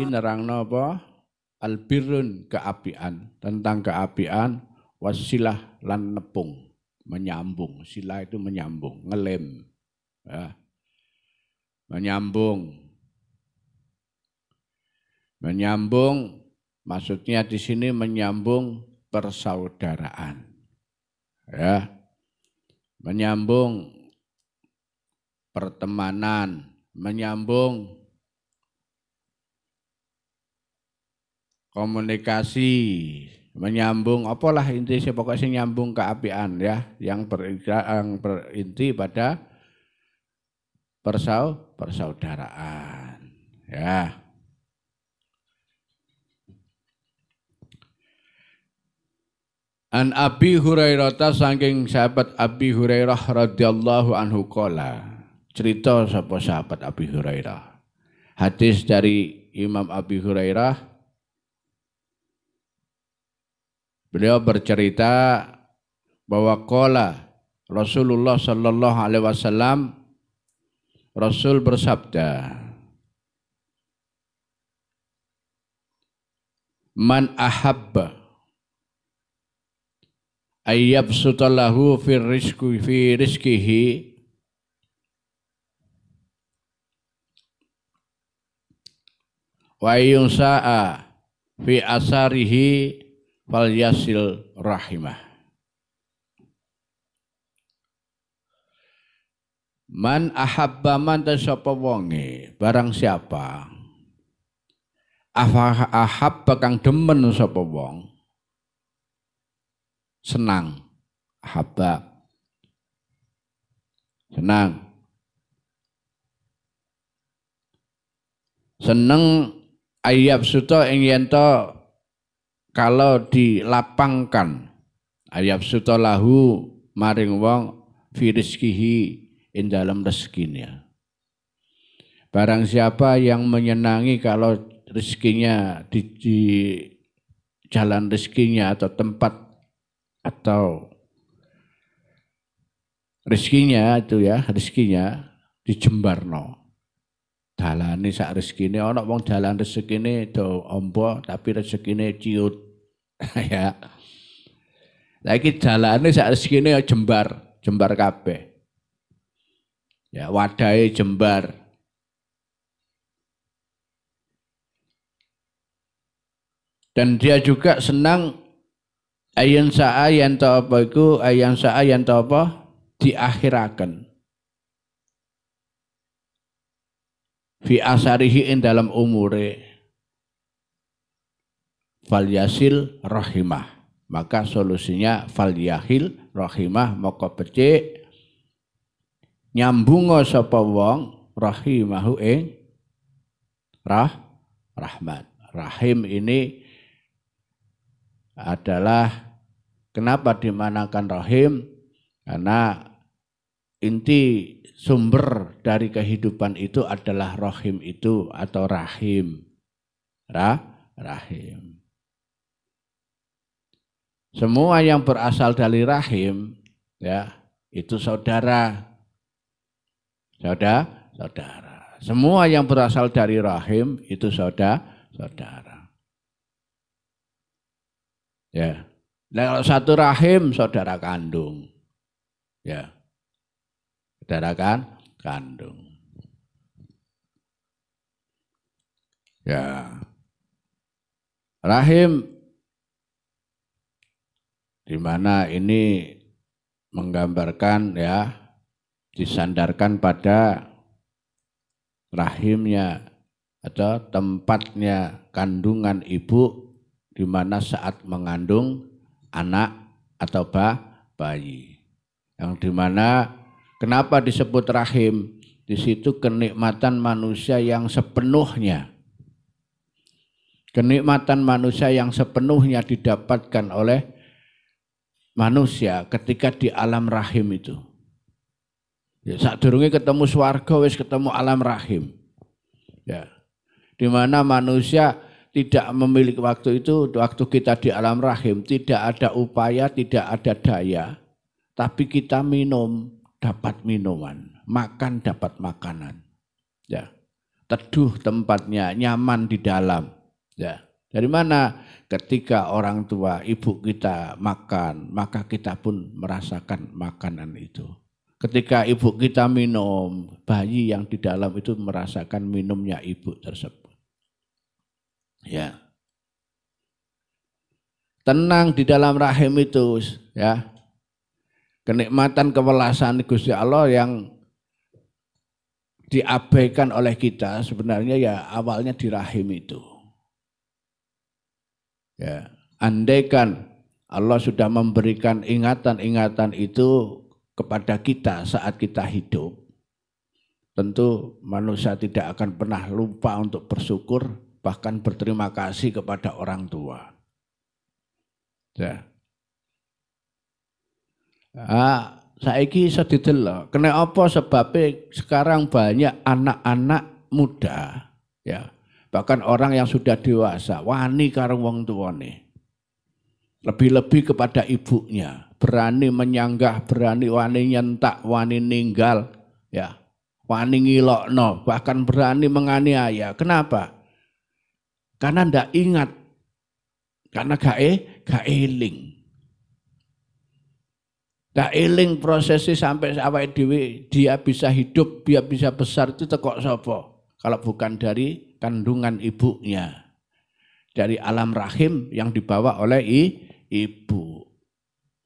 iki nerangno apa? Albirrun keapian, tentang keapian, wasilah lan nepung, menyambung. Sila itu menyambung, ngelem. Ya. Menyambung. Menyambung maksudnya di sini menyambung persaudaraan. Ya. Menyambung pertemanan, menyambung komunikasi, menyambung apalah inti pokoknya nyambung keapian ya, yang berinti pada persaudaraan ya. An Abi Hurairah saking sahabat Abi Hurairah radhiyallahu anhu qala, cerita sapa sahabat Abi Hurairah. Hadis dari Imam Abi Hurairah. Beliau bercerita bahwa qala Rasulullah sallallahu alaihi wasallam, Rasul bersabda, man ahabba ayyabsutallahu fi rizqihi wa yunsa'a fi asarihi fal yasil rahimah. Man ahabba man tasapa wonge, barang siapa ahabba kang demen sapa wong, senang, ahabba senang, seneng ayab suta ing yen to kalau dilapangkan, ayab suta lahu maring wong fi rizkihi in dalam rezekinya. Barang siapa yang menyenangi kalau rezekinya di jalan rezekinya atau tempat atau rezekinya itu ya, rezekinya di Jembarno. Dalane sak rezekine ana wong dalan rezekine do ombo tapi rezekine ciut. Ya. Lagi dalane sak rezekine jembar kabeh. Ya, wadahe jembar. Dan dia juga senang ayan sa'a yen ta apa iku, ayan sa'a yen ta apa diakhiraken. Fi asarihi in dalam umure fal yasil rahimah, maka solusinya fal yahil rahimah, maka becik nyambunga sapa wong rahimahu ing rahmat. Rahim ini adalah kenapa dimanakan rahim, karena inti sumber dari kehidupan itu adalah rahim itu atau rahim. Rahim. Semua yang berasal dari rahim ya, itu saudara. Semua yang berasal dari rahim itu saudara. Ya. Nah, kalau satu rahim saudara kandung. Ya. Saudara kandung. Ya. Rahim di mana ini menggambarkan ya, disandarkan pada rahimnya atau tempatnya kandungan ibu di mana saat mengandung anak atau bayi. Yang di mana kenapa disebut rahim? Di situ kenikmatan manusia yang sepenuhnya. Kenikmatan manusia yang sepenuhnya didapatkan oleh manusia ketika di alam rahim itu. Ya, sadurunge ketemu swarga wis ketemu alam rahim. Ya. Di mana manusia tidak memiliki waktu itu, waktu kita di alam rahim tidak ada upaya, tidak ada daya, tapi kita minum dapat minuman, makan dapat makanan. Ya. teduh tempatnya, nyaman di dalam. Ya. Dari mana? Ketika orang tua, ibu kita makan, maka kita pun merasakan makanan itu. Ketika ibu kita minum, bayi yang di dalam itu merasakan minumnya ibu tersebut. Ya. Tenang di dalam rahim itu, ya. Kenikmatan kewelasan Gusti Allah yang diabaikan oleh kita sebenarnya ya awalnya di rahim itu. Ya, andaikan Allah sudah memberikan ingatan-ingatan itu kepada kita saat kita hidup, tentu manusia tidak akan pernah lupa untuk bersyukur, bahkan berterima kasih kepada orang tua. Ya. Saiki iso didelok. Kena apa sebabnya sekarang banyak anak-anak muda, ya. Bahkan orang yang sudah dewasa, wani karo wong tuane. Lebih-lebih kepada ibunya, berani menyanggah, berani wani nyentak, wani ninggal, ya. Wani ngilokno, bahkan berani menganiaya. Kenapa? Karena ndak ingat. Karena gak eling. Ndak eling prosesnya sampai awake dhewe dia bisa hidup, dia bisa besar itu tekok sapa? Kalau bukan dari kandungan ibunya, dari alam rahim yang dibawa oleh ibu.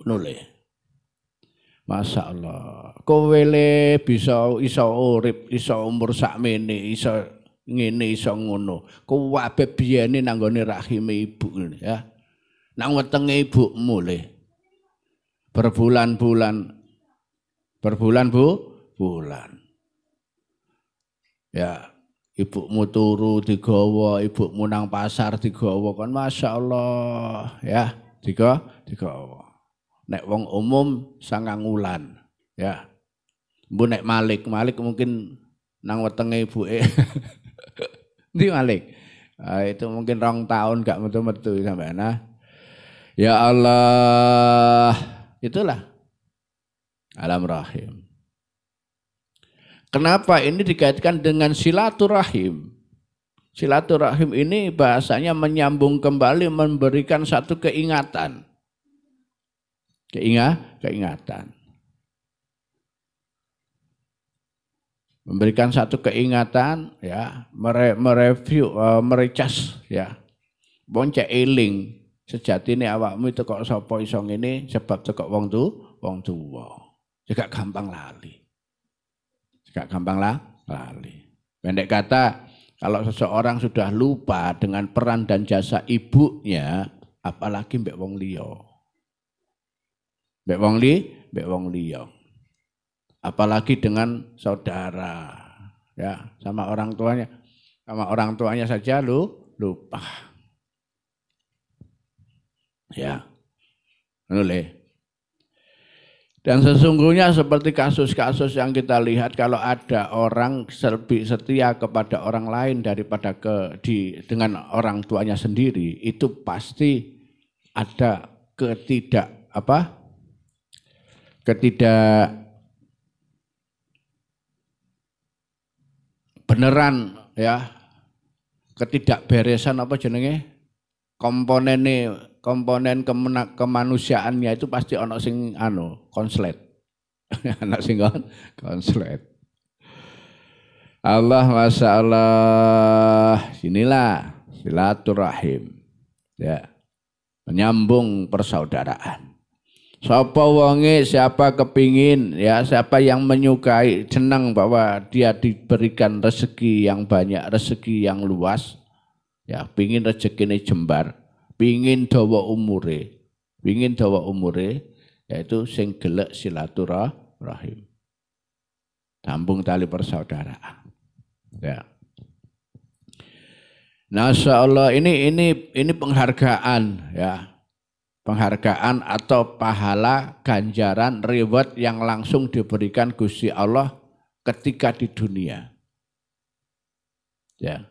Nule. Masya Allah. Kowe le bisa iso urip, iso umur sakmene, iso ngene, iso ngono. Kowe kabeh biyene nang gone rahime ibu ya. Nang wetenge ibumu le. Berbulan-bulan. Bulan. Ya. Ibumu turu digawa, ibumu nang pasar digawa kan Masya Allah ya digawa. Nek wong umum 9 wulan ya. Mbu nek Malik mungkin nang wetenge ibuke. Ndi Malik? Itu mungkin 2 tahun gak metu-metu sampean. Ya Allah, itulah alam rahim. Kenapa ini dikaitkan dengan silaturahim? Silaturahim ini bahasanya menyambung kembali, memberikan satu keingatan. Keingatan. Memberikan satu keingatan, ya, mereview, merecas, ya. Bonce eling, sejatine awakmu itu kok sapa iso ngene sebab tekok wong tuwa. Juga gampang lali. Gak gampang lali. Pendek kata, kalau seseorang sudah lupa dengan peran dan jasa ibunya, apalagi mbek wong liya. Mbek wong liya. Apalagi dengan saudara, ya, sama orang tuanya saja lupa. Ya. Nule. Dan sesungguhnya seperti kasus-kasus yang kita lihat, kalau ada orang lebih setia kepada orang lain daripada dengan orang tuanya sendiri, itu pasti ada beneran ya, ketidakberesan apa jenenge, komponen kemanusiaannya itu pasti ono sing konslet. Anak sing konslet. Allah Masya Allah, inilah silaturahim. Ya. Menyambung persaudaraan. Siapa wonge, siapa kepingin, ya, siapa yang menyukai, senang bahwa dia diberikan rezeki yang banyak, rezeki yang luas, ya, pingin rezekine jembar, pingin dawa umure, yaitu sing gelek silaturahim. Sambung tali persaudaraan. Ya. Masya Allah, ini penghargaan, ya. Penghargaan atau pahala, ganjaran, reward yang langsung diberikan Gusti Allah ketika di dunia. Ya.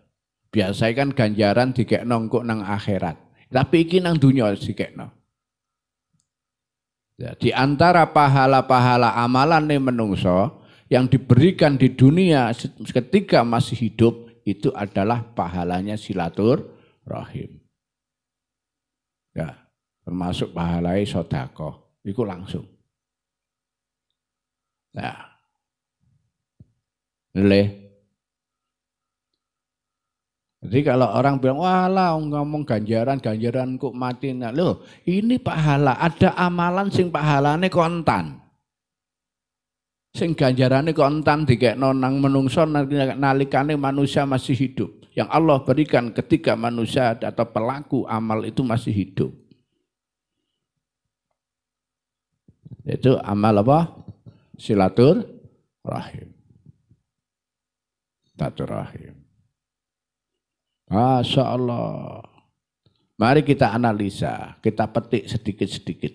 Biasanya kan ganjaran dikekno engko nang akhirat. Tapi iki nang dunia dikekno. Ya, di antara pahala-pahala amalan nih menungso yang diberikan di dunia ketika masih hidup, itu adalah pahalanya silaturahim. Ya, termasuk pahalai sedekah, itu langsung. Nah, jadi kalau orang bilang, walah ngomong ganjaran kok mati. Nah, loh, ini pahala, ada amalan sing pahalane kontan. Sing ganjarane kontan dikekno nang menungso nalikane manusia masih hidup. Yang Allah berikan ketika manusia atau pelaku amal itu masih hidup. Itu amal apa? Silaturahim. Silaturahim. Masya Allah. Mari kita analisa, kita petik sedikit-sedikit.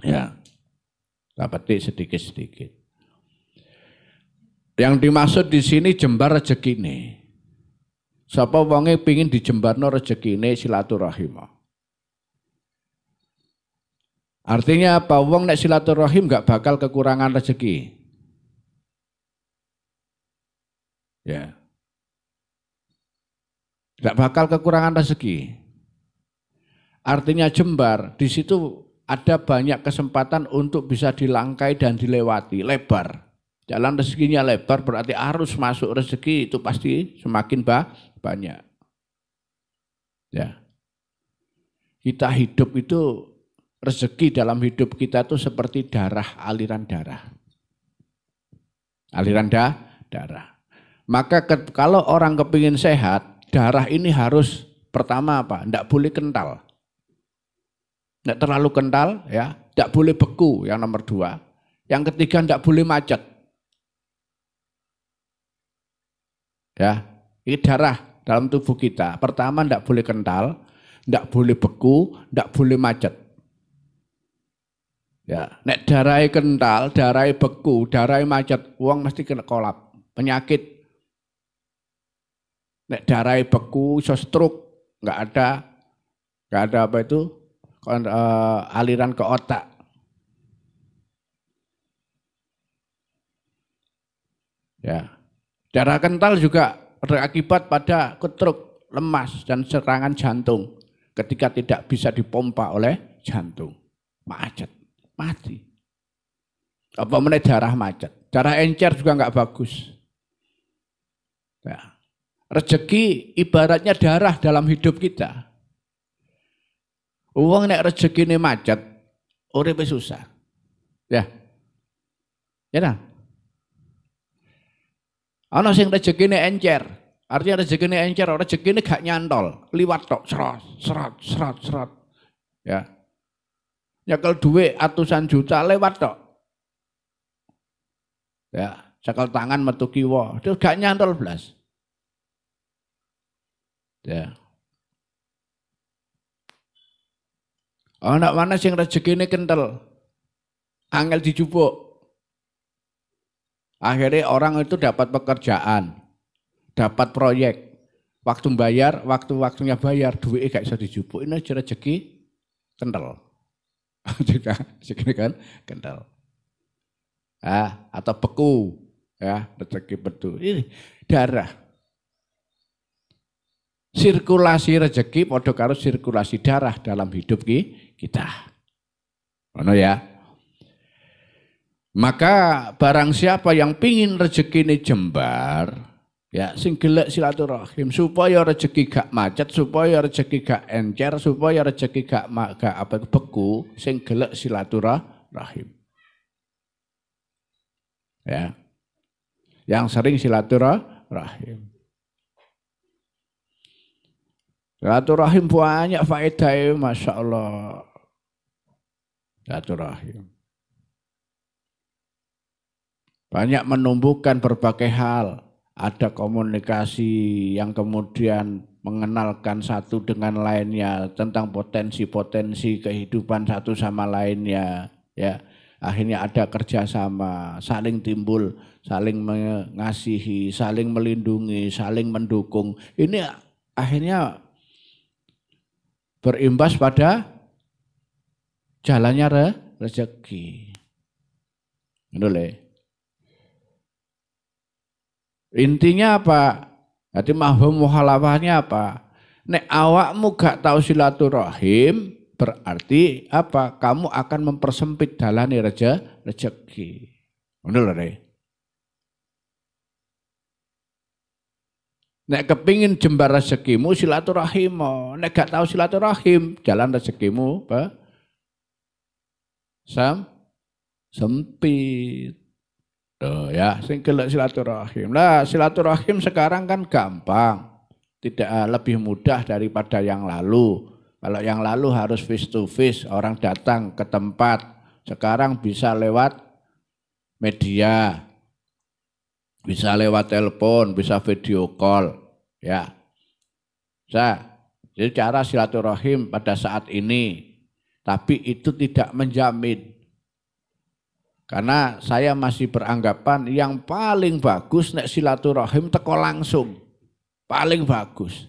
Ya, kita petik sedikit-sedikit. Yang dimaksud di sini jembar rezeki ini. Sapa wonge pingin dijembarno rezeki ini silaturahim. Artinya apa? Wong nek silaturahim nggak bakal kekurangan rezeki. Ya. Tidak bakal kekurangan rezeki. Artinya jembar, di situ ada banyak kesempatan untuk bisa dilangkai dan dilewati, lebar. Jalan rezekinya lebar berarti arus masuk rezeki itu pasti semakin banyak. Ya. Kita hidup itu, rezeki dalam hidup kita itu seperti darah, aliran darah. Aliran darah. Maka kalau orang kepingin sehat, darah ini harus pertama apa? Tidak boleh kental. Tidak terlalu kental, ya. Tidak boleh beku, yang nomor 2. Yang ketiga tidak boleh macet. Ya, ini darah dalam tubuh kita. Pertama tidak boleh kental, tidak boleh beku, tidak boleh macet. Ya, nek darahnya kental, darahnya beku, darahnya macet, uang mesti kena kolap, penyakit. Nek darah beku, iso stroke, nggak ada apa itu aliran ke otak. Ya, darah kental juga berakibat pada ketruk, lemas dan serangan jantung ketika tidak bisa dipompa oleh jantung, macet, mati. Apa meneh darah macet, darah encer juga nggak bagus. Ya. Rezeki ibaratnya darah dalam hidup kita. Uang nek rezeki ini macet, uripe susah. Ya. Ya nah. Ana sing rezeki ini encer. Artinya rezeki ini encer, rezeki ini gak nyantol, liwat tok, serat. Ya. Nyekel duit atusan juta lewat tok. Ya, cekel tangan metu kiwa, itu gak nyantol blas. Ya. Anak mana sing rezekine kental, angel dijupuk. Akhirnya orang itu dapat pekerjaan, dapat proyek. Waktu bayar, waktunya bayar, duitnya gak bisa dijupuk. Ini aja rezeki kental. Rezeki kan kental. Atau beku, ya rezeki beku. Ini darah. Sirkulasi rezeki padha karo sirkulasi darah dalam hidup kita. Ono ya. Maka barang siapa yang pingin rezeki ini jembar, ya sing gelek silaturahim supaya rezeki gak macet, supaya rezeki gak encer, supaya rezeki gak apa beku, sing gelek silaturahim. Ya. Yang sering silaturahim. Silaturahim banyak faedahnya, Masya Allah. Silaturahim. Banyak menumbuhkan berbagai hal. Ada komunikasi yang kemudian mengenalkan satu dengan lainnya tentang potensi-potensi kehidupan satu sama lainnya. Ya, akhirnya ada kerjasama, saling timbul, saling mengasihi, saling melindungi, saling mendukung. Ini akhirnya berimbas pada jalannya rezeki. Intinya apa? Jadi mafhum mukhalafahnya apa? Nek awakmu gak tahu silaturahim, berarti apa? Kamu akan mempersempit dalane rezeki. Ngono lho, Rek. Nek kepingin jembar rezekimu silaturahim, nek gak tahu silaturahim, jalan rezekimu sempit. Oh ya, sing gelek silaturahim. Lah, silaturahim sekarang kan gampang. Tidak lebih mudah daripada yang lalu. Kalau yang lalu harus face to face, orang datang ke tempat. Sekarang bisa lewat media. Bisa lewat telepon, bisa video call, ya. Jadi cara silaturahim pada saat ini, tapi itu tidak menjamin. Karena saya masih beranggapan yang paling bagus nek silaturahim teko langsung. Paling bagus.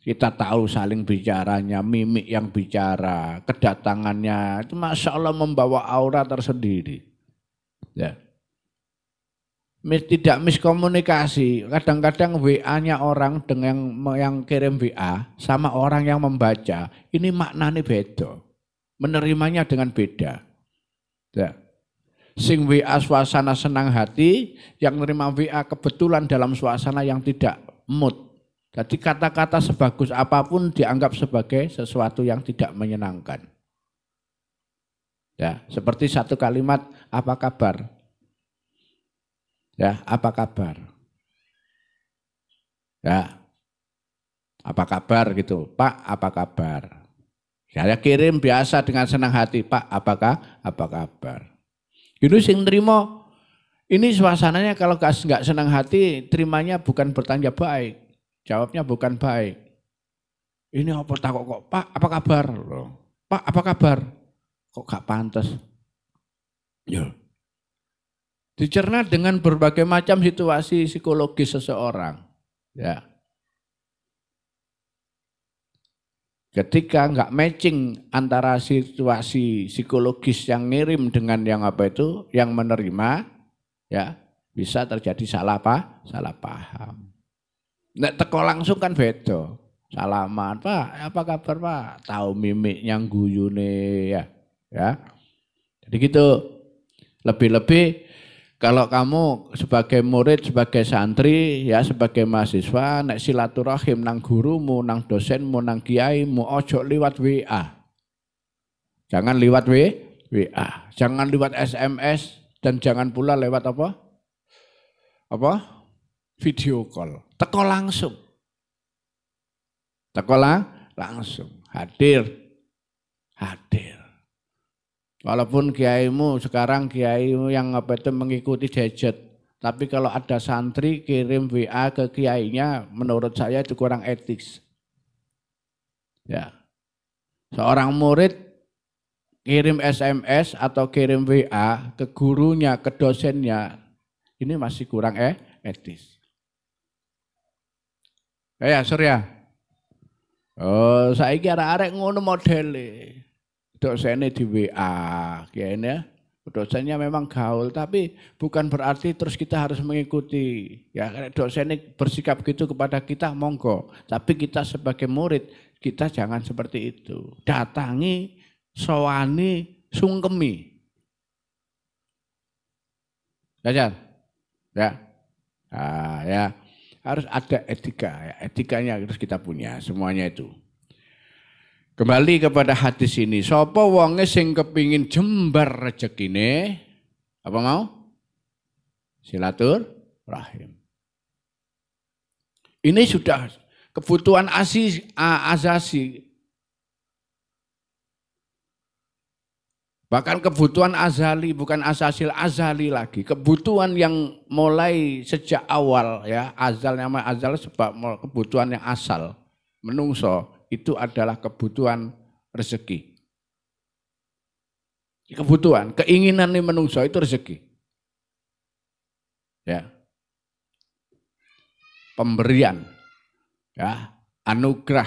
Kita tahu saling bicaranya, mimik yang bicara, kedatangannya, itu Masya Allah membawa aura tersendiri. Ya. Tidak miskomunikasi. Kadang-kadang WA-nya orang dengan yang kirim WA sama orang yang membaca, ini maknanya beda. Menerimanya dengan beda. Ya. Sing WA suasana senang hati, yang menerima WA kebetulan dalam suasana yang tidak mood. Jadi kata-kata sebagus apapun dianggap sebagai sesuatu yang tidak menyenangkan. Ya, seperti satu kalimat, apa kabar? Ya, apa kabar? Ya, apa kabar gitu, Pak, apa kabar? Saya kirim biasa dengan senang hati, Pak, apakah apa kabar? Itu sing terima, ini suasananya kalau nggak senang hati, terimanya bukan bertanya baik, jawabnya bukan baik. Ini apa takut kok, Pak, apa kabar? Pak, apa kabar? Kok gak pantas? Ya. Dicerna dengan berbagai macam situasi psikologis seseorang. Ya. Ketika nggak matching antara situasi psikologis yang ngirim dengan yang apa itu, yang menerima, ya bisa terjadi salah paham. Nek teko langsung kan beda. Salaman, Pak, apa kabar Pak? Tahu mimiknya guyune ya. Ya. Jadi gitu. Lebih-lebih kalau kamu sebagai murid, sebagai santri, ya sebagai mahasiswa, nek silaturahim nang gurumu, nang dosenmu, nang kiaimu, ojo liwat WA. Jangan liwat WA, jangan liwat SMS, dan jangan pula lewat apa? Video call. Teko langsung. Teko langsung. Hadir. Walaupun kiaimu sekarang kiaimu yang apa itu mengikuti gadget, tapi kalau ada santri kirim WA ke kiainya, menurut saya itu kurang etis. Ya, seorang murid kirim SMS atau kirim WA ke gurunya, ke dosennya, ini masih kurang etis. Ya, Surya. Oh, saiki arek-arek ngono modele. Dosennya di WA, kayaknya dosennya memang gaul, tapi bukan berarti terus kita harus mengikuti. Ya, dosennya bersikap gitu kepada kita, monggo. Tapi kita sebagai murid, kita jangan seperti itu. Datangi, sowani, sungkemi. Ya, nah, ya harus ada etika. Ya. Etikanya harus kita punya, semuanya itu. Kembali kepada hadis ini, sapa wonge sing kepingin jembar rezekine, apa mau? Silaturahim. Ini sudah kebutuhan asasi. Bahkan kebutuhan azali, bukan asasil, azali lagi. Kebutuhan yang mulai sejak awal, ya azal, namanya azal sebab kebutuhan yang asal, menungso. Itu adalah kebutuhan rezeki. Kebutuhan, keinginan nih menungso itu rezeki. Ya. Pemberian. Ya, anugerah.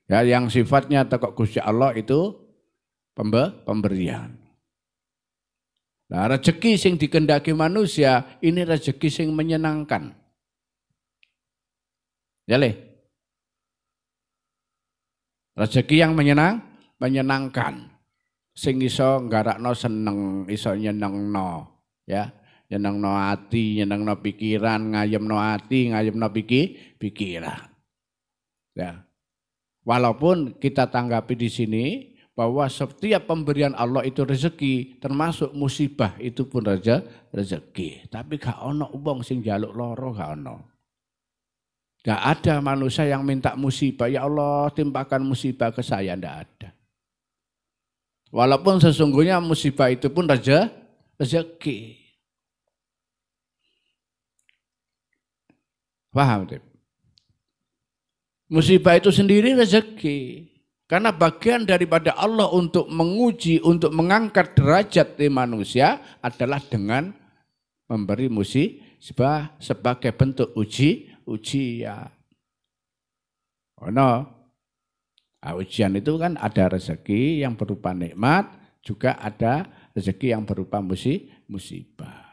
Ya, yang sifatnya teko Gusti Allah itu pemberian. Nah, rezeki sing dikendaki manusia ini rezeki sing menyenangkan. Ya le. Rezeki yang menyenangkan. Sing iso nggarakno seneng, iso nyenengno, ya. Nyenengno ati, nyenengno pikiran, ngayemno ati, ngayemno pikiran. Ya. Walaupun kita tanggapi di sini bahwa setiap pemberian Allah itu rezeki, termasuk musibah itu pun rezeki. Tapi gak ono wong sing njaluk loro, gak ono. Gak ada manusia yang minta musibah, ya Allah timpakan musibah ke saya, ndak ada. Walaupun sesungguhnya musibah itu pun rezeki. Paham, Tip? Musibah itu sendiri rezeki. Karena bagian daripada Allah untuk menguji, untuk mengangkat derajat manusia adalah dengan memberi musibah sebagai bentuk ujian. Oh no. Ujian itu kan ada rezeki yang berupa nikmat, juga ada rezeki yang berupa musibah.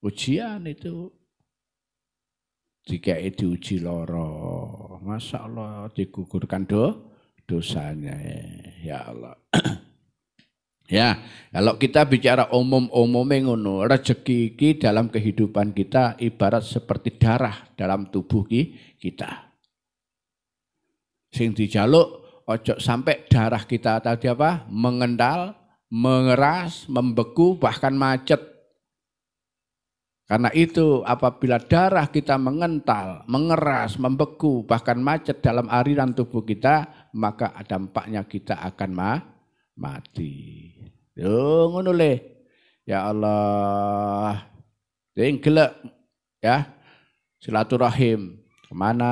Ujian itu jika diuji loro, Masya Allah digugurkan dosanya, ya Allah. Ya, kalau kita bicara umum-umumnya ngono, rezeki iki dalam kehidupan kita ibarat seperti darah dalam tubuh kita. Sing dijaluk ojo sampai darah kita tadi apa? Mengendal, mengeras, membeku, bahkan macet. Karena itu apabila darah kita mengental, mengeras, membeku, bahkan macet dalam aliran tubuh kita, maka dampaknya kita akan mati. Yo ngono le. Ya Allah. Sing gelek ya. Silaturahim. Kemana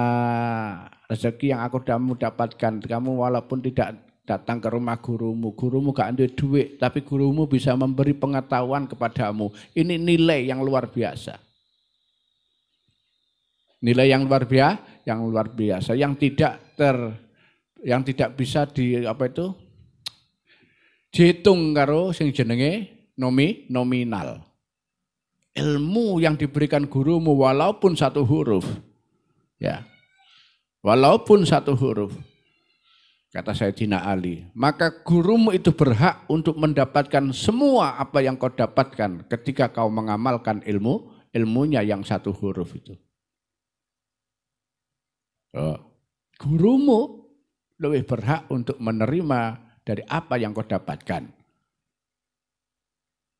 rezeki yang aku kamu dapatkan? Kamu walaupun tidak datang ke rumah gurumu gak ada duit, tapi gurumu bisa memberi pengetahuan kepadamu. Ini nilai yang luar biasa. Nilai yang luar biasa, yang tidak bisa dihitung karo sing jenenge nominal. Ilmu yang diberikan gurumu walaupun satu huruf, ya, walaupun satu huruf, kata Sayyidina Ali, maka gurumu itu berhak untuk mendapatkan semua apa yang kau dapatkan ketika kau mengamalkan ilmunya yang satu huruf itu. Gurumu lebih berhak untuk menerima dari apa yang kau dapatkan.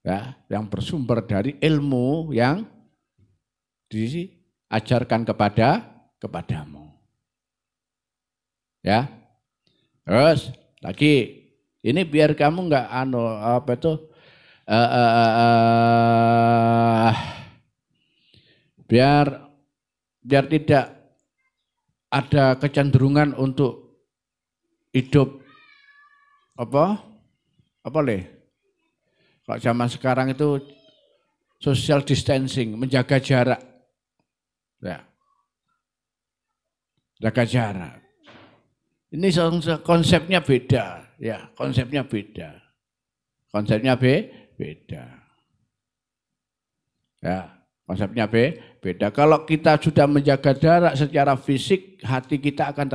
Ya, yang bersumber dari ilmu yang diajarkan kepadamu. Ya. Terus lagi ini biar kamu enggak biar tidak ada kecenderungan untuk hidup kalau zaman sekarang itu social distancing, menjaga jarak. Ya. Jaga jarak. Ini konsepnya beda, ya, konsepnya beda. Konsepnya beda. Ya, konsepnya beda. Kalau kita sudah menjaga jarak secara fisik, hati kita akan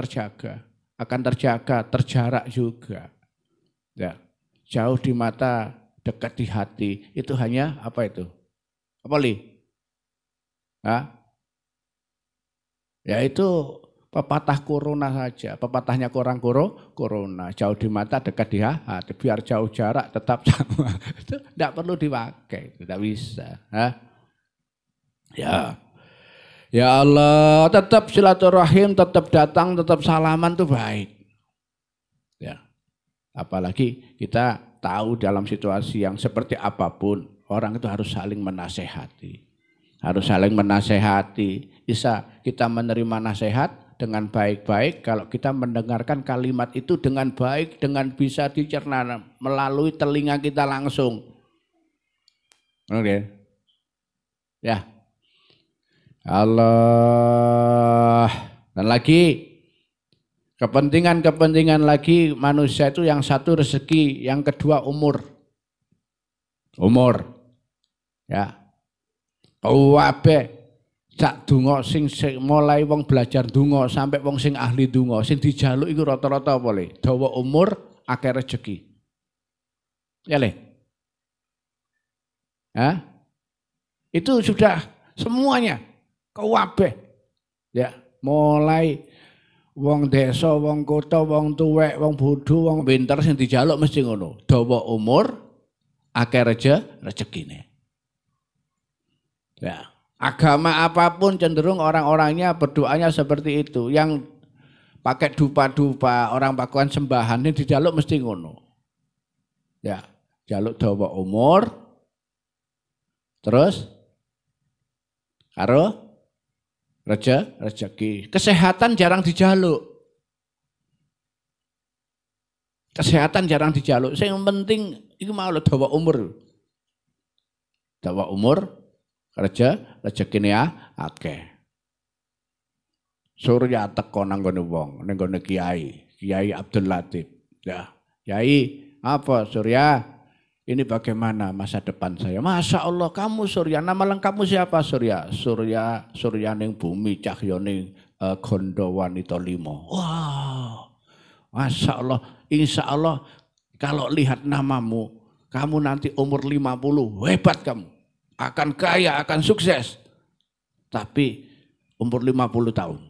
terjarak juga. Ya. Jauh di mata, dekat di hati, itu hanya apa itu? Apa li? Ya itu pepatah corona saja, pepatahnya corona, jauh di mata, dekat di hati, biar jauh jarak tetap sama. Itu tidak perlu dipakai, tidak bisa. Ya, ya Allah, tetap silaturahim, tetap datang, tetap salaman itu baik. Ya, apalagi kita tahu dalam situasi yang seperti apapun, orang itu harus saling menasehati. Harus saling menasehati. Bisa kita menerima nasihat dengan baik-baik kalau kita mendengarkan kalimat itu dengan baik, dengan bisa dicerna melalui telinga kita langsung. Oke. Ya. Allah. Dan lagi kepentingan lagi manusia itu yang satu rezeki, yang kedua umur. Ya. Kabeh sak donga sing mulai wong belajar donga sampai wong sing ahli donga sing dijaluk iku rata-rata apa le? Dawa umur, akeh rezeki. Ya le? Hah? Itu sudah semuanya kabeh. Ya, mulai wong desa, wong kota, wong tuwek, wong bodho, wong pinter sing dijaluk mesti ngono. Dawa umur, akeh rezekine. Ya. Agama apapun cenderung orang-orangnya berdoanya seperti itu. Yang pakai dupa-dupa, orang pakuan sembahan ini dijaluk mesti ngono. Ya, jaluk dawa umur, terus karo rezeki. Kesehatan jarang dijaluk. Kesehatan jarang dijaluk. Yang penting itu mau dawa umur. Dawa umur, rezekine akeh. Surya teko nang gone wong, nang gone Kiai Abdul Latif. Ya, Kiai, apa Surya? Ini bagaimana masa depan saya? Masya Allah, kamu Surya, nama lengkapmu siapa Surya? Surya ning bumi, cahya ning gondo wanita 5. Wah, Masya Allah, insya Allah kalau lihat namamu, kamu nanti umur 50, hebat kamu. Akan kaya, akan sukses. Tapi umur 50 tahun.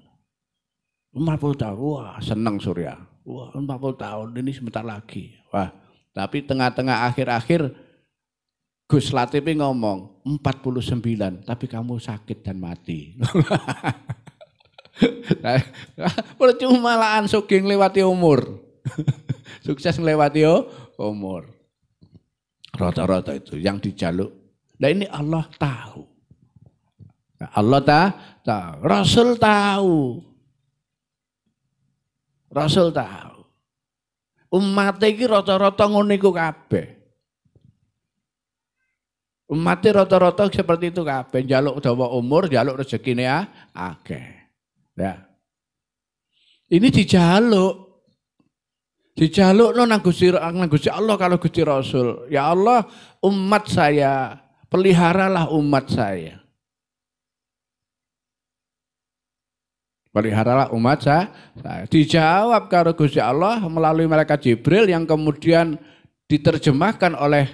50 tahun, wah senang Surya. Wah 40 tahun, ini sebentar lagi. Wah, tapi tengah-tengah akhir-akhir Gus Latif ngomong 49, tapi kamu sakit dan mati. Percuma lah sugih nglewati umur. Sukses nglewati umur. Rata-rata itu yang dijaluk. Nah ini Allah tahu. Allah tahu. Rasul tahu. Rasul tahu. Umat iki rata-rata ngono iku kabeh. Umat rata-rata seperti itu kabeh. Njaluk dawa umur, njaluk rezekine akeh. Ya. Ini dijaluk. Dijaluk nang Gusti Allah kalau Gusti Rasul. Ya Allah, umat saya, peliharalah umat saya. Peliharalah umat saya. Dijawab karo Gusti Allah melalui malaikat Jibril yang kemudian diterjemahkan oleh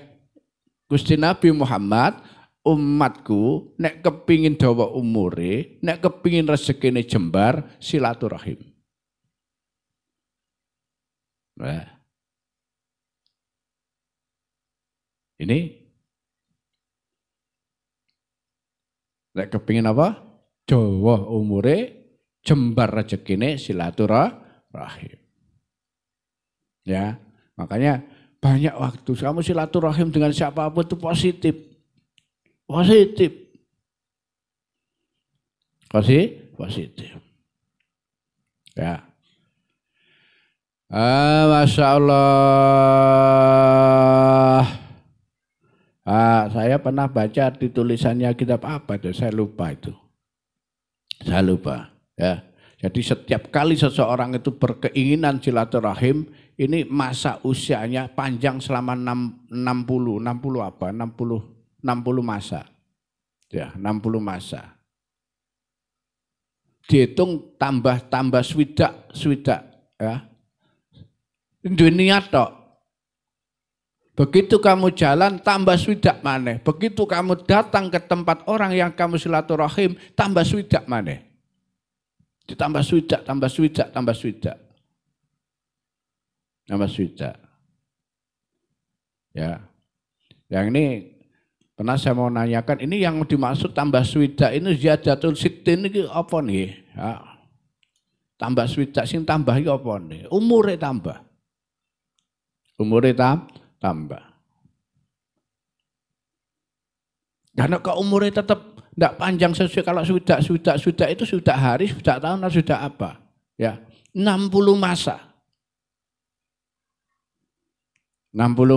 Gusti Nabi Muhammad, umatku nek kepingin dawa umure, nek kepingin rezekine jembar, silaturahim. Nah. Ini nek kepingin apa? Dawa umure, jembar rezekine, silaturahim. Ya, makanya banyak waktu kamu silaturahim dengan siapapun itu positif. Positif. Positif. Ya. Masya Allah. Saya pernah baca di tulisannya kitab apa itu, saya lupa itu. Saya lupa. Ya. Jadi setiap kali seseorang itu berkeinginan silaturahim, ini masa usianya panjang selama 60 masa. Ya, 60 masa. Dihitung tambah swidak ya. Duwe niat tok. Begitu kamu jalan tambah swidak maneh. Begitu kamu datang ke tempat orang yang kamu silaturahim tambah swidak maneh. Ditambah swidak. Ya. Yang ini pernah saya mau nanyakan, ini yang dimaksud tambah swidak ini ziyadatul sittin ini apa nih? Ya. Tambah swidak sing tambah iki apa nih? Umure tambah. Tambah. Karena kalau umurnya tetap tidak panjang sesuai, kalau sudah itu sudah hari, sudah tahun, atau sudah apa? Ya, 60 masa. 60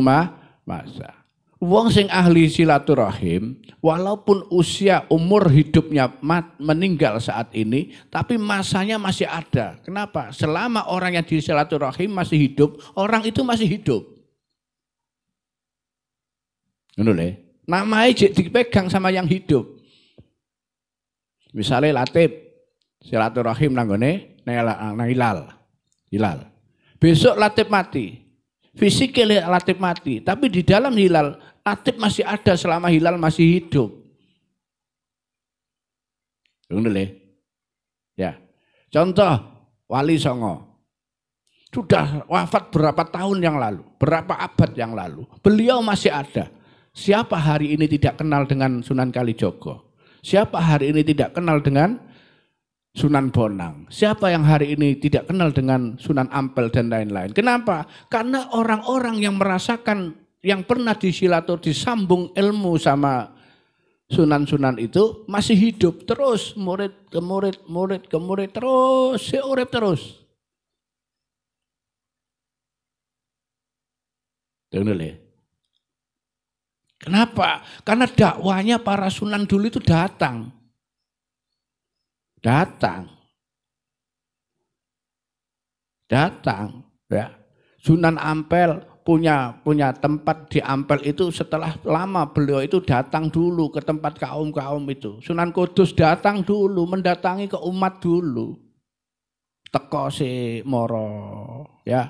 masa. Wong sing ahli silaturahim, walaupun usia umur hidupnya meninggal saat ini, tapi masanya masih ada. Kenapa? Selama orang yang di silaturahim masih hidup, orang itu masih hidup. Ngono le. Namanya dipegang sama yang hidup. Misalnya Latif, silaturahim nanggone nang hilal. Besok Latif mati. Fisiknya Latif mati, tapi di dalam hilal Latif masih ada selama hilal masih hidup. Ya. Contoh Wali Songo. Sudah wafat berapa tahun yang lalu, berapa abad yang lalu. Beliau masih ada. Siapa hari ini tidak kenal dengan Sunan Kalijogo? Siapa hari ini tidak kenal dengan Sunan Bonang? Siapa yang hari ini tidak kenal dengan Sunan Ampel dan lain-lain? Kenapa? Karena orang-orang yang merasakan, yang pernah disambung ilmu sama Sunan-Sunan itu masih hidup terus, murid ke murid terus, urip terus. Kenapa? Karena dakwanya para sunan dulu itu datang. Ya. Sunan Ampel punya tempat di Ampel itu setelah lama beliau itu datang dulu ke tempat kaum-kaum itu. Sunan Kudus datang dulu, mendatangi ke umat dulu. Teko si moro, ya.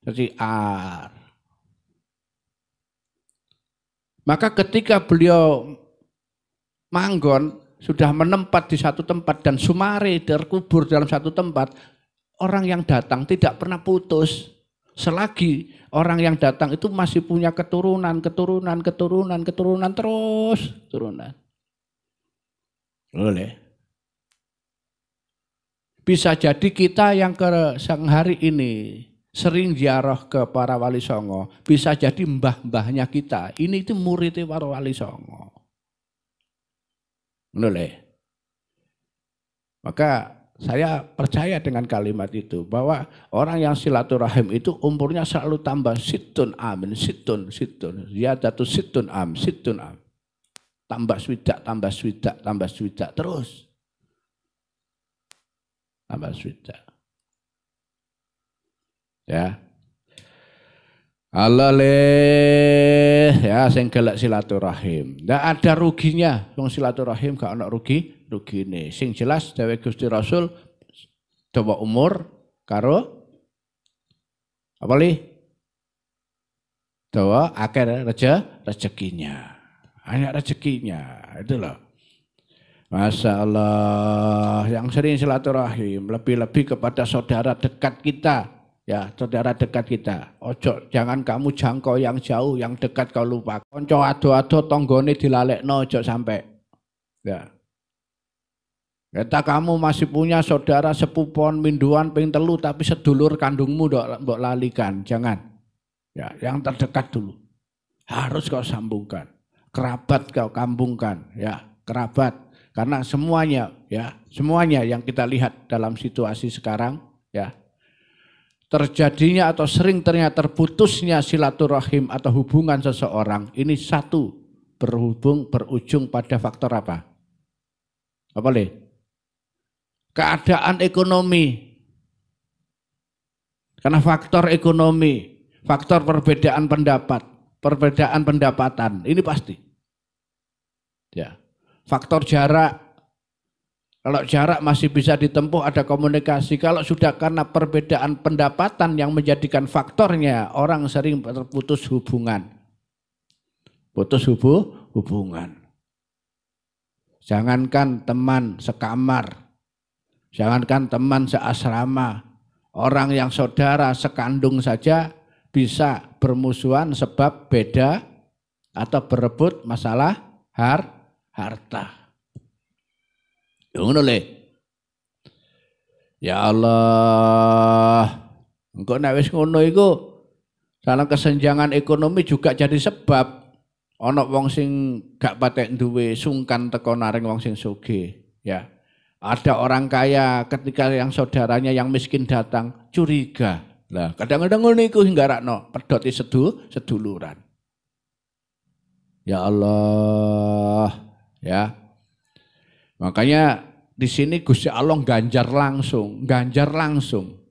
Jadi Maka ketika beliau manggon, sudah menempat di satu tempat dan sumare terkubur dalam satu tempat, orang yang datang tidak pernah putus. Selagi orang yang datang itu masih punya keturunan terus turunan. Boleh. Bisa jadi kita yang ke sang hari ini sering ziarah ke para wali songo, bisa jadi mbah-mbahnya kita. Ini itu muridnya para wali songo. Boleh. Maka saya percaya dengan kalimat itu bahwa orang yang silaturahim itu umurnya selalu tambah situn amin, situn, ziyadatus situn am. Tambah swidak terus. Tambah swidak. Ya. Allah ya sing gelek silaturahim. Ndak ada ruginya wong silaturahim gak ana rugine. Sing jelas dawuh Gusti Rasul dawa umur karo apa li? Dawa akeh rezekinya. Banyak rezekinya. Itu loh. Masya Allah, yang sering silaturahim lebih-lebih kepada saudara dekat kita. Ya, saudara dekat kita. Ojo, jangan kamu jangkau yang jauh, yang dekat kau lupa. Konco ado-ado tonggone dilalekno ojo sampai. Ya. Kata kamu masih punya saudara sepupon minduan ping telu tapi sedulur kandungmu mbok lalikan, jangan. Ya, yang terdekat dulu. Harus kau sambungkan. Kerabat kau kambungkan, ya, kerabat. Karena semuanya yang kita lihat dalam situasi sekarang, ya. Terjadinya atau sering ternyata terputusnya silaturahim atau hubungan seseorang ini satu berujung pada faktor apa? Apa le? Keadaan ekonomi. Karena faktor ekonomi, faktor perbedaan pendapat, perbedaan pendapatan ini pasti. Ya. Faktor jarak. Kalau jarak masih bisa ditempuh ada komunikasi. Kalau sudah karena perbedaan pendapatan yang menjadikan faktornya orang sering terputus hubungan. Putus hubungan. Jangankan teman sekamar. Jangankan teman seasrama. Orang yang saudara sekandung saja bisa bermusuhan sebab beda atau berebut masalah harta. Ya Allah, engko nek wis ngono iku dalam kesenjangan ekonomi juga jadi sebab ana wong sing gak patek duwe sungkan teko naring wong sing sugih, ya. Ada orang kaya ketika yang saudaranya yang miskin datang curiga. Lah, kadang-kadang ngono iku nggarakno pedoti seduluran. Ya Allah, ya. Makanya di sini Gusti Allah ganjar langsung.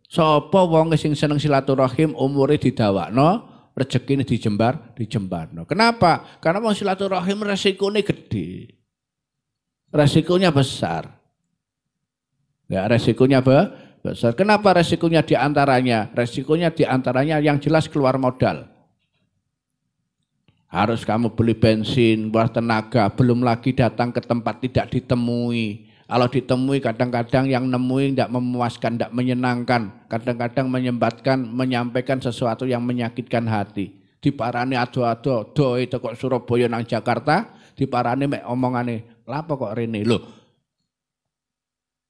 Sapa wong sing seneng silaturahim umure didawakno, rezekine dijembarno. Kenapa? Karena wong silaturahim resikone gede. Resikonya besar. Ya, resikonya besar. Kenapa resikonya diantaranya? Resikonya diantaranya yang jelas keluar modal. Harus kamu beli bensin, buat tenaga, belum lagi datang ke tempat tidak ditemui. Kalau ditemui kadang-kadang yang nemui tidak memuaskan, tidak menyenangkan. Kadang-kadang menyampaikan sesuatu yang menyakitkan hati. Diparani ado-ado, do itu kok Surabaya nang Jakarta, diparani mek omongane, lapo kok rene lho.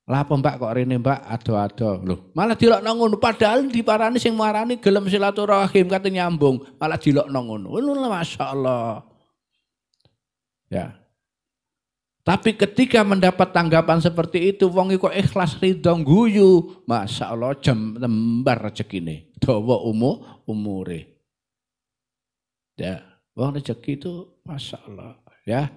Lapo Mbak kok rene Mbak ado-ado lho. Malah dilokno ngono padahal diparani sing marani gelem silaturahim kate nyambung, malah dilokno ngono. Ngono masyaallah. Ya. Tapi ketika mendapat tanggapan seperti itu wong iku ikhlas ridho guyu, masyaallah jembar rezekine, dawa umure. Ya, wong rezeki itu masyaallah ya.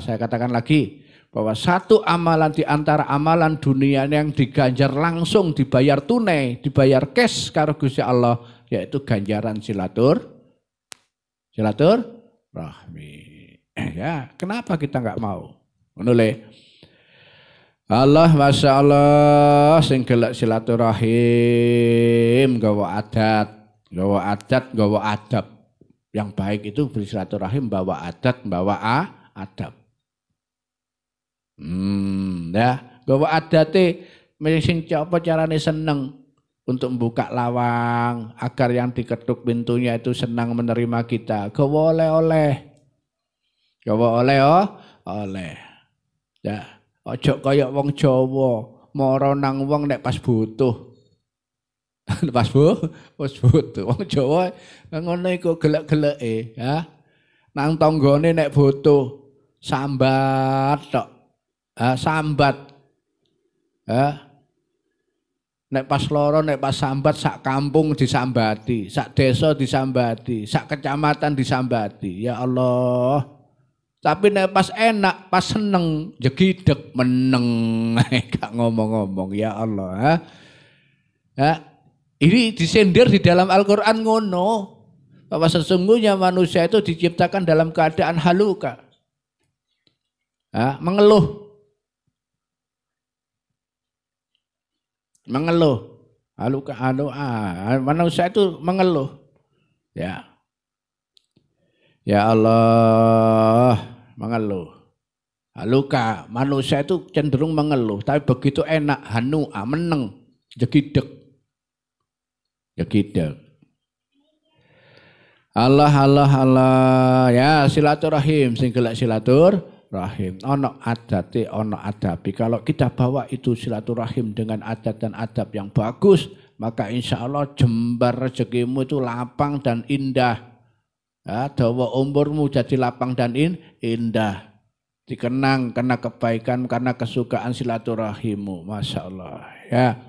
Saya katakan lagi bahwa satu amalan di antara amalan dunia yang diganjar langsung, dibayar tunai, dibayar cash karo Gusti Allah, yaitu ganjaran silaturahmi. Ya, kenapa kita nggak mau? Menoleh. Allah Masya Allah sing gelek silaturahim gawa adat, gawa adab. Yang baik itu bersilaturahim bawa adat, bawa adab. Ya, gawa adate sing apa carane seneng untuk membuka lawang agar yang diketuk pintunya itu senang menerima kita. Gawa oleh-oleh. Gawa oleh. Ya, ojo kaya wong Jawa, mara nang wong nek pas butuh. Pas butuh. Wong Jawa ngono iku gelek-geleke, ya. Nang tanggane nek butuh sambat tok. Sambat. Nek pas loro, nek pas sambat sak kampung disambati, sak desa disambati, sak kecamatan disambati. Ya Allah. Tapi nek pas enak, pas seneng, jegideg meneng, gak ngomong-ngomong. Ya Allah. Ini disindir di dalam Al-Quran ngono. Bahwa sesungguhnya manusia itu diciptakan dalam keadaan haluka. Mengeluh. Haluka, manusia itu mengeluh. Ya. Ya Allah, mengeluh. Haluka, manusia itu cenderung mengeluh. Tapi begitu enak, meneng, jegideg. Allah ya silaturahim sing gelek silaturahim ono adate ono adabi. Kalau kita bawa itu silaturahim dengan adat dan adab yang bagus, maka insya Allah jembar rezekimu itu lapang dan indah. Ya, dawa umurmu jadi lapang dan indah. Dikenang karena kebaikan, karena kesukaan silaturahimmu. Masya Allah ya.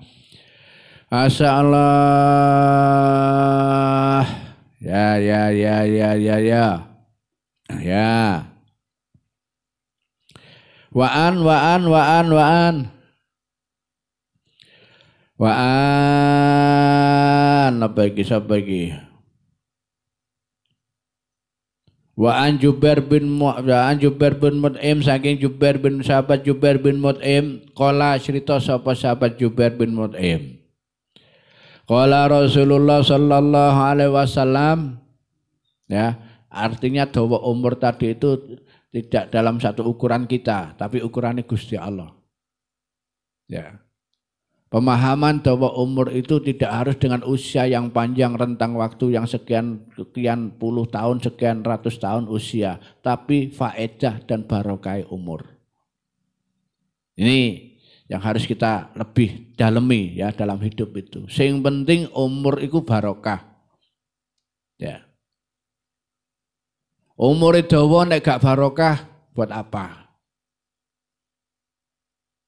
Masya Allah. Ya. Wa'an. Apa lagi? Wa'an Jubair bin Mut'im saking Jubair bin sahabat Jubair bin Mut'im qala cerita sapa sahabat Jubair bin Mut'im. Qala Rasulullah sallallahu alaihi wasallam, ya, artinya dawa umur tadi itu tidak dalam satu ukuran kita, tapi ukurannya Gusti Allah. Ya. Pemahaman dawa umur itu tidak harus dengan usia yang panjang, rentang waktu yang sekian puluh tahun, sekian ratus tahun usia, tapi faedah dan barokah umur. Ini yang harus kita lebih dalemi ya dalam hidup itu. Sing penting umur itu barokah. Ya. Umur dawa nek gak barokah buat apa?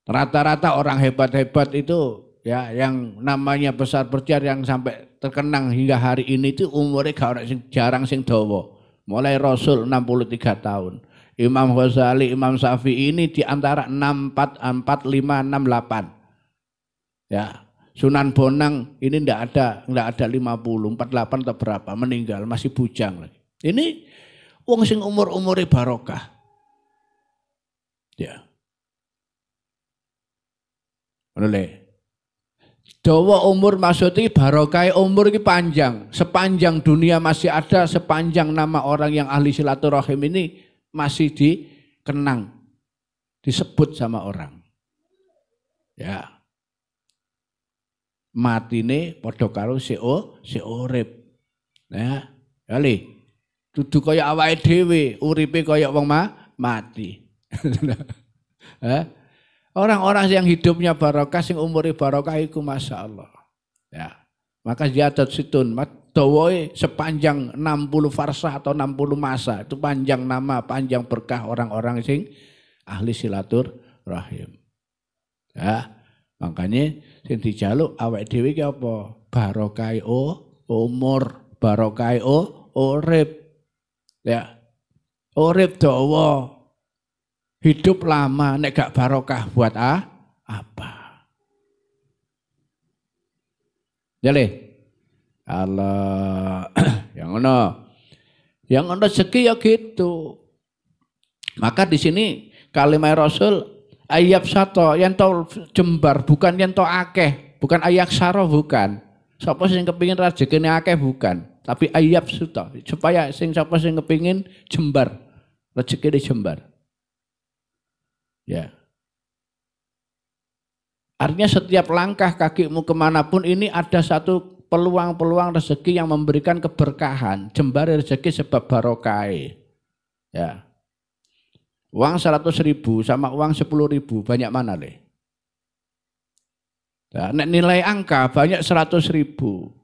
Rata-rata orang hebat-hebat itu ya yang namanya besar berjar yang sampai terkenang hingga hari ini itu umurnya jarang sing dawa. Mulai Rasul 63 tahun. Imam Ghazali, Imam Syafi'i ini di antara 64, 45, 68. Ya, Sunan Bonang ini enggak ada 50, 48 atau berapa meninggal, masih bujang lagi. Ini wong sing umur-umure barokah. Ya. Dawa umur maksudnya barokah umur ini panjang. Sepanjang dunia masih ada, sepanjang nama orang yang ahli silaturahim ini masih dikenang, disebut sama orang. Ya. Matine padha karo si urip. Ya, kali. Dudu kaya awake dhewe, uripe kaya wong mati. Orang-orang yang hidupnya barokah, sing umure barokah iku Masya Allah. Ya. Maka ziyadat situn, dawae sepanjang 60 farsah atau 60 masa. Itu panjang nama, panjang berkah orang-orang sing ahli silaturahim. Ya. Makanya sing dijaluk awake dhewe ki apa? Barokah umur, barokah urip. Ya. Urip dawa. Hidup lama, nek gak barokah buat apa? Jadi, Allah yang ono rezeki ya gitu. Maka di sini kalimat Rasul ayab sato yang to jembar bukan yang to akeh, bukan ayak saro bukan. Sapa sing kepingin rezekine akeh bukan, tapi ayab sato supaya sapa sing kepingin jembar rezekine jembar. Ya. Artinya setiap langkah kakimu kemanapun ini ada satu peluang-peluang rezeki yang memberikan keberkahan. Jembar rezeki sebab barokah. Ya. Uang 100.000 sama uang 10.000 banyak mana le? Ya, nilai angka banyak 100.000.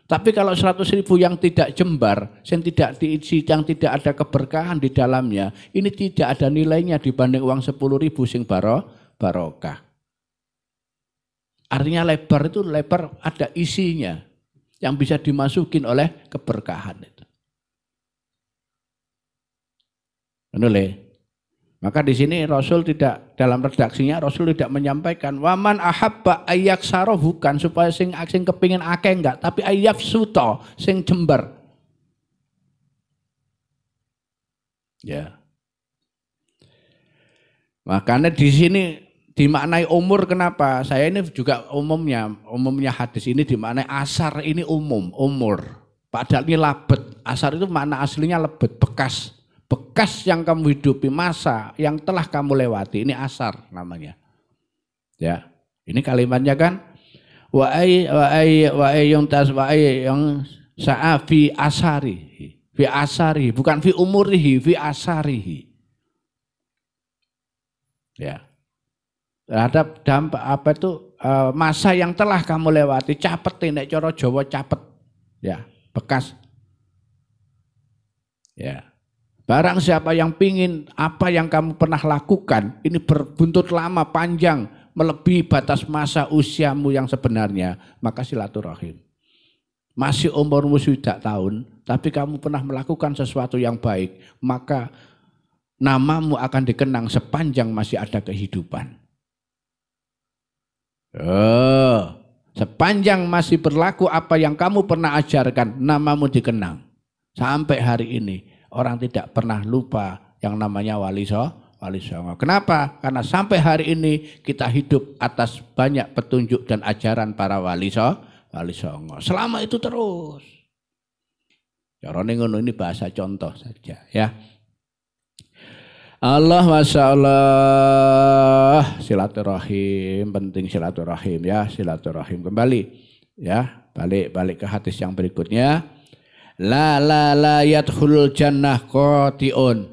Tapi kalau 100.000 yang tidak jembar, yang tidak diisi, yang tidak ada keberkahan di dalamnya, ini tidak ada nilainya dibanding uang 10.000 sing barokah. Artinya lebar itu lebar ada isinya yang bisa dimasukin oleh keberkahan itu. Menoleh. Maka di sini Rasul tidak, dalam redaksinya Rasul tidak menyampaikan waman ahabba ayak saro bukan supaya sing kepingin akeh enggak, tapi ayaf suto sing jembar. Ya. Makanya di sini dimaknai umur kenapa? Saya ini juga umumnya hadis ini dimaknai asar ini umur. Padahal ini labet. Asar itu makna aslinya lebet, bekas yang kamu hidupi, masa yang telah kamu lewati, ini asar namanya. Ya, ini kalimatnya kan wa yang sa'a fi asari, bukan fi umurihi, fi asarihi. Ya. Terhadap dampak apa itu masa yang telah kamu lewati, capet nek cara Jawa capet. Ya, bekas. Ya. Barang siapa yang pingin apa yang kamu pernah lakukan ini berbuntut lama panjang melebihi batas masa usiamu yang sebenarnya, maka silaturahim. Masih umurmu sudah tahun, tapi kamu pernah melakukan sesuatu yang baik, maka namamu akan dikenang sepanjang masih ada kehidupan. Sepanjang masih berlaku apa yang kamu pernah ajarkan, namamu dikenang sampai hari ini. Orang tidak pernah lupa yang namanya wali songo. Kenapa? Karena sampai hari ini kita hidup atas banyak petunjuk dan ajaran para wali songo. Selama itu terus. Carane ngono ini bahasa contoh saja ya. Allah Masya Allah, silaturahim, penting silaturahim ya, silaturahim kembali ya, balik ke hadis yang berikutnya. La yadkhulul jannah qati'un.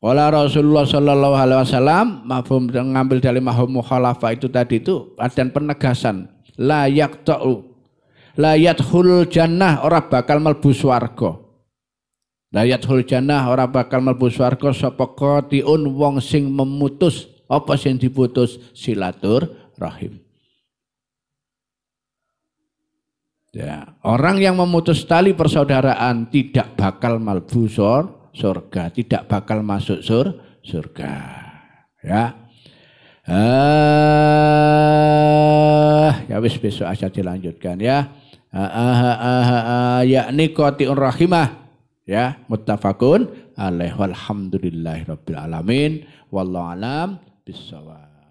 Qala Rasulullah sallallahu alaihi wasallam, mafhum ngambil dari mafhum mukhalafah itu tadi itu dan penegasan la yadkhulul jannah ora bakal mlebu swarga. La yadkhulul jannah ora bakal mlebu swarga sapa qati'un wong sing memutus apa sing diputus silaturahim. Ya, orang yang memutus tali persaudaraan tidak bakal mlebu surga, tidak bakal masuk surga. Ya. Ya wis besok aja dilanjutkan ya. Yakni qati'ur rahimah. Ya, muttafaqun alaih walhamdulillahirabbil alamin wallahu alam bissawab.